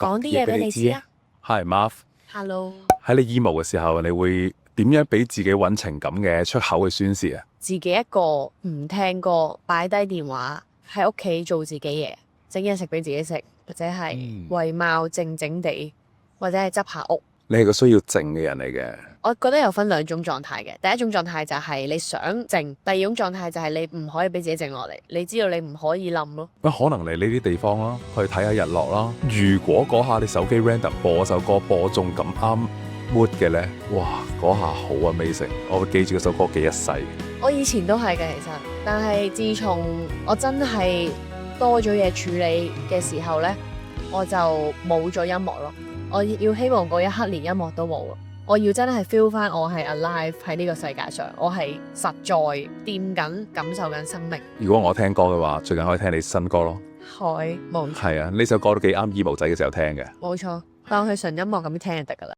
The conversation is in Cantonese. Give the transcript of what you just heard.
講啲嘢俾你知啊。Hi Marv。 Hello。喺你 emo 嘅時候，你會點樣俾自己揾情感嘅出口去宣泄啊？自己一個唔聽歌，擺低電話喺屋企做自己嘢，整嘢食俾自己食，或者係餵貓靜靜地，或者係執下屋。你係個需要靜嘅人嚟嘅。我覺得有分兩種狀態嘅，第一種狀態就係你想靜，第二種狀態就係你唔可以俾自己靜落嚟，你知道你唔可以冧咯。可能嚟呢啲地方啦，去睇下日落啦。如果嗰下你手機 random 播首歌，播中咁啱 mood 嘅呢，哇，嗰下好 amazing，我會記住嗰首歌記一世。我以前都係嘅，其實，但係自從我真係多咗嘢處理嘅時候呢，我就冇咗音樂咯。我要希望嗰一刻連音樂都冇，我要真係 feel 翻我係 alive 喺呢個世界上，我係實在掂緊感受緊生命。如果我聽歌嘅話，最近可以聽你新歌咯。冇錯。係啊，呢首歌都幾啱 emo 仔嘅時候聽嘅。冇錯，當佢純音樂咁聽就得㗎啦。